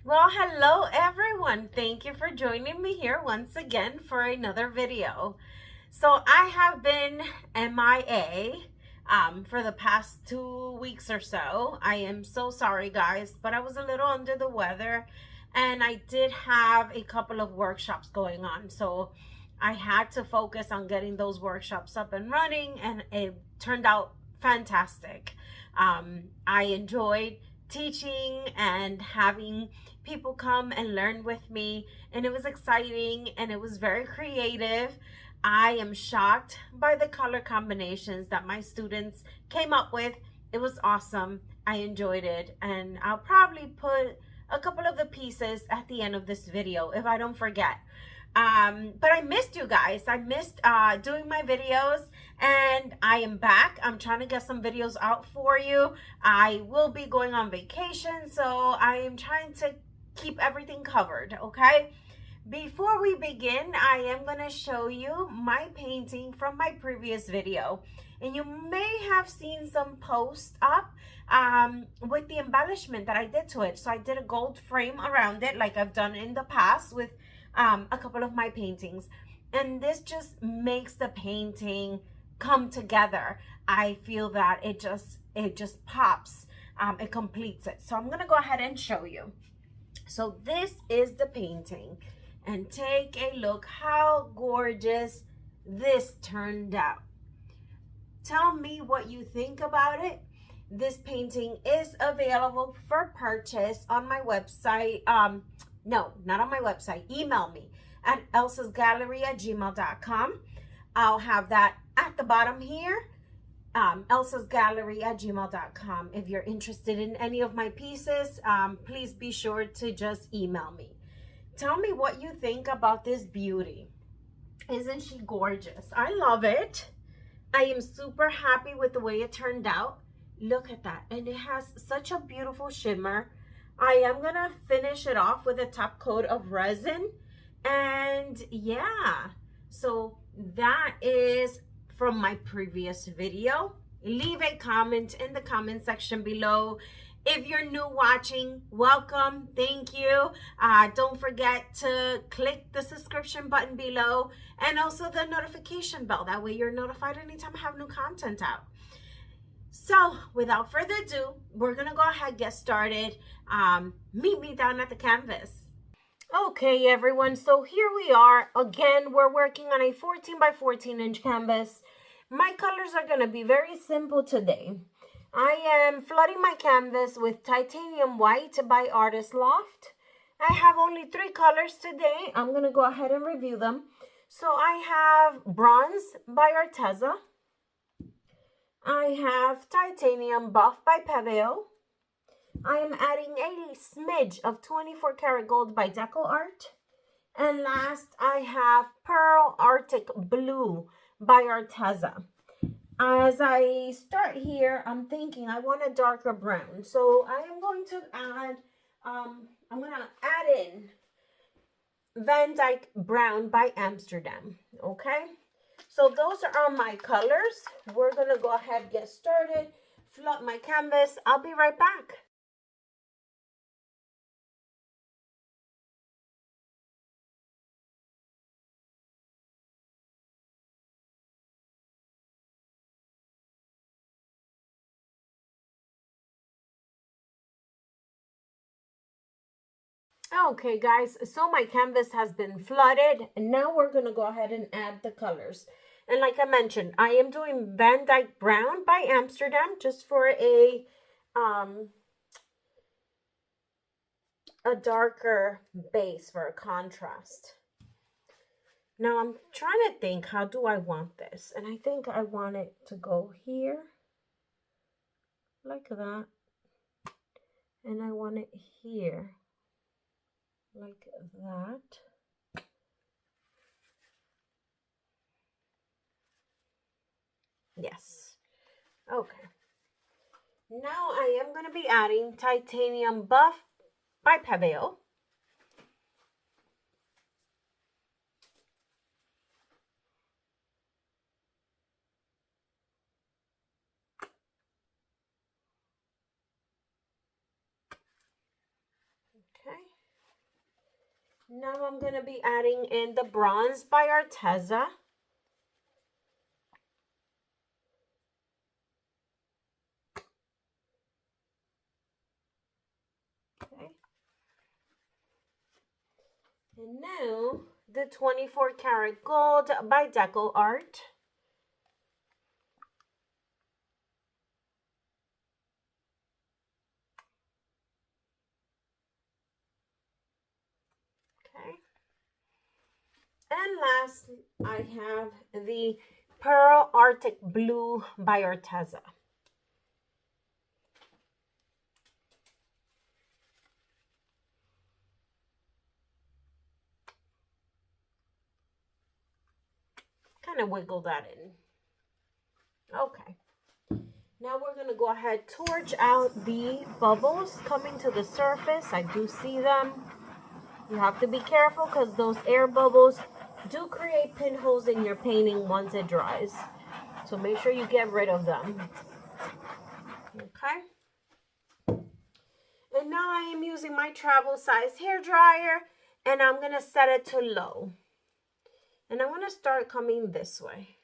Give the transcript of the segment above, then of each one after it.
Well, hello everyone. Thank you for joining me here once again for another video. So I have been MIA for the past 2 weeks or so. I am so sorry guys, but I was a little under the weather and I did have a couple of workshops going on. So I had to focus on getting those workshops up and running, and it turned out fantastic. I enjoyed teaching and having people come and learn with me, and it was exciting and it was very creative. I am shocked by the color combinations that my students came up with. It was awesome. I enjoyed it, and I'll probably put a couple of the pieces at the end of this video if I don't forget. But I missed you guys. I missed doing my videos, and I am back. I'm trying to get some videos out for you. I will be going on vacation, so I am trying to keep everything covered, okay? Before we begin, I am going to show you my painting from my previous video. And you may have seen some posts up with the embellishment that I did to it. So I did a gold frame around it like I've done in the past with a couple of my paintings. And this just makes the painting come together. I feel that it just pops. It completes it. So I'm going to go ahead and show you. So this is the painting, and take a look how gorgeous this turned out. Tell me what you think about it. This painting is available for purchase on my website. No, not on my website. Email me at elsasgallery@gmail.com. I'll have that at the bottom here. elsasgallery@gmail.com. If you're interested in any of my pieces, please be sure to just email me. Tell me what you think about this beauty. Isn't she gorgeous? I love it. I am super happy with the way it turned out. Look at that. And it has such a beautiful shimmer. I am going to finish it off with a top coat of resin. And yeah, so that is from my previous video. Leave a comment in the comment section below. If you're new watching, welcome, thank you. Don't forget to click the subscription button below and also the notification bell. That way you're notified anytime I have new content out. So without further ado, we're gonna go ahead and get started. Meet me down at the canvas. Okay everyone, so here we are. Again, we're working on a 14 by 14 inch canvas. My colors are gonna be very simple today. I am flooding my canvas with titanium white by Loft. I have only 3 colors today. I'm going to go ahead and review them. So I have bronze by Arteza. I have titanium buff by Pebeo. I am adding a smidge of 24 karat gold by DecoArt. And last, I have pearl Artic blue by Arteza. As I start here, I'm thinking I want a darker brown. So I am going to add, in Van Dyke brown by Amsterdam. Okay. So those are my colors. We're going to go ahead and get started. Flood my canvas. I'll be right back. Okay guys, so my canvas has been flooded, and now we're going to go ahead and add the colors. And like I mentioned, I am doing Van Dyke brown by Amsterdam just for a darker base for a contrast. Now I'm trying to think, how do I want this? And I think I want it to go here like that, and I want it here like that. Yes. Okay. Now I am going to be adding titanium buff by Pebeo. Okay. Now I'm going to be adding in the bronze by Arteza. Okay. And now the 24 karat gold by DecoArt. Okay. And last, I have the Pearl Arctic Blue by Arteza. Kind of wiggle that in. Okay. Now we're going to go ahead, torch out the bubbles coming to the surface. I do see them. You have to be careful because those air bubbles do create pinholes in your painting once it dries. So make sure you get rid of them. Okay. And now I am using my travel size hair dryer and I'm going to set it to low. And I'm going to start coming this way.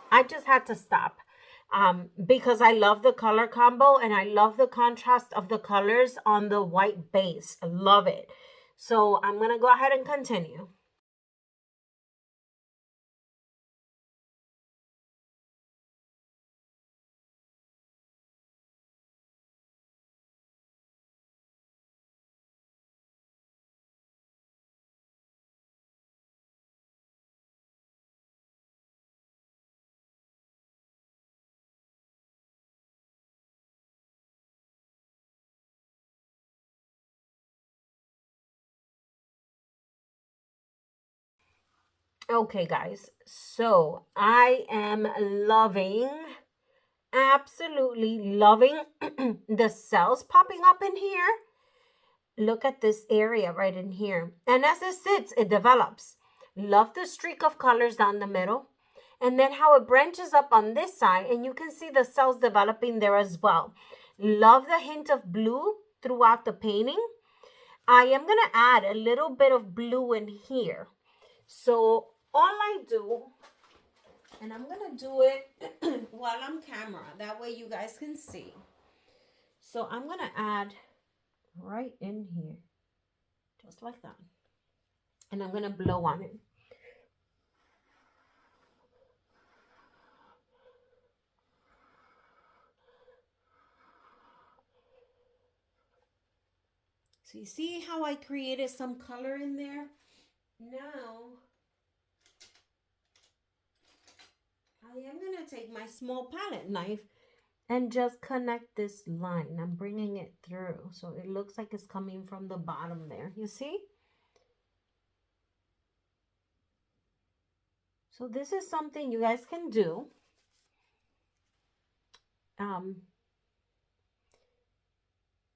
I just had to stop because I love the color combo and I love the contrast of the colors on the white base. I love it. So I'm going to go ahead and continue. Okay, guys. So I am loving, absolutely loving the cells popping up in here. Look at this area right in here. And as it sits, it develops. Love the streak of colors down the middle. And then how it branches up on this side. And you can see the cells developing there as well. Love the hint of blue throughout the painting. I am going to add a little bit of blue in here. So all I do, and I'm going to do it while I'm camera. That way you guys can see. So I'm going to add right in here. Just like that. And I'm going to blow on it. So you see how I created some color in there? Now, I am going to take my small palette knife and just connect this line. I'm bringing it through. So it looks like it's coming from the bottom there. You see? So this is something you guys can do.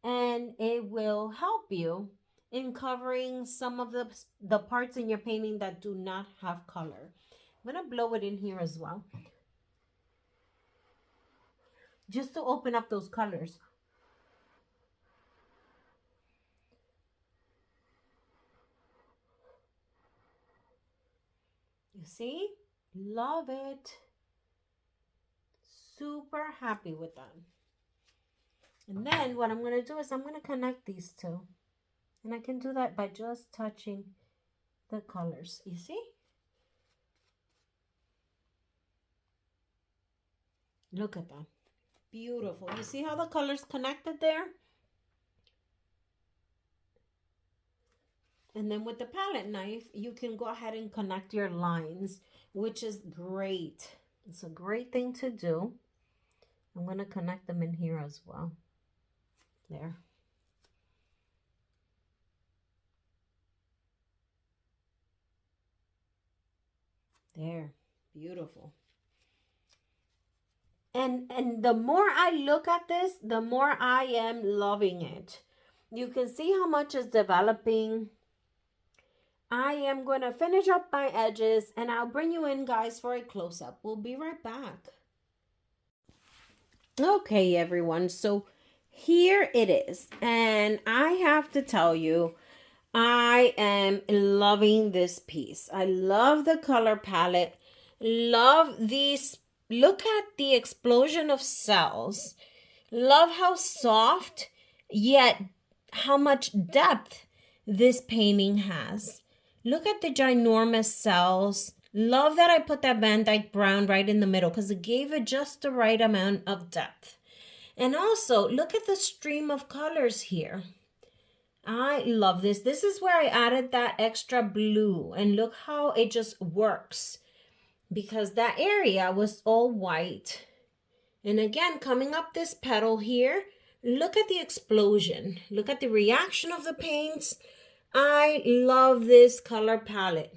And it will help you in covering some of the parts in your painting that do not have color. I'm going to blow it in here as well. Just to open up those colors. You see? Love it. Super happy with that. And then what I'm going to do is I'm going to connect these two. And I can do that by just touching the colors. You see? Look at that. Beautiful. You see how the colors connected there? And then with the palette knife, you can go ahead and connect your lines, which is great. It's a great thing to do. I'm going to connect them in here as well. There. There. Beautiful. And the more I look at this, the more I am loving it. You can see how much is developing. I am going to finish up my edges and I'll bring you in, guys, for a close-up. We'll be right back. Okay, everyone, so here it is. And I have to tell you, I am loving this piece. I love the color palette. Love these. Look at the explosion of cells. Love how soft, yet how much depth this painting has. Look at the ginormous cells. Love that I put that Van Dyke brown right in the middle because it gave it just the right amount of depth. And also, look at the stream of colors here. I love this. This is where I added that extra blue. And look how it just works. Because that area was all white. And again, coming up this petal here, look at the explosion. Look at the reaction of the paints. I love this color palette.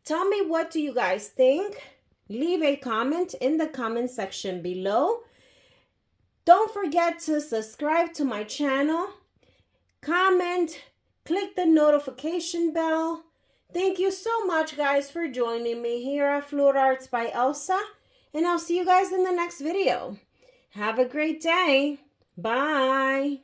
Tell me, what do you guys think? Leave a comment in the comment section below. Don't forget to subscribe to my channel. Comment, click the notification bell. Thank you so much, guys, for joining me here at Fluid Arts by Elsa. And I'll see you guys in the next video. Have a great day. Bye.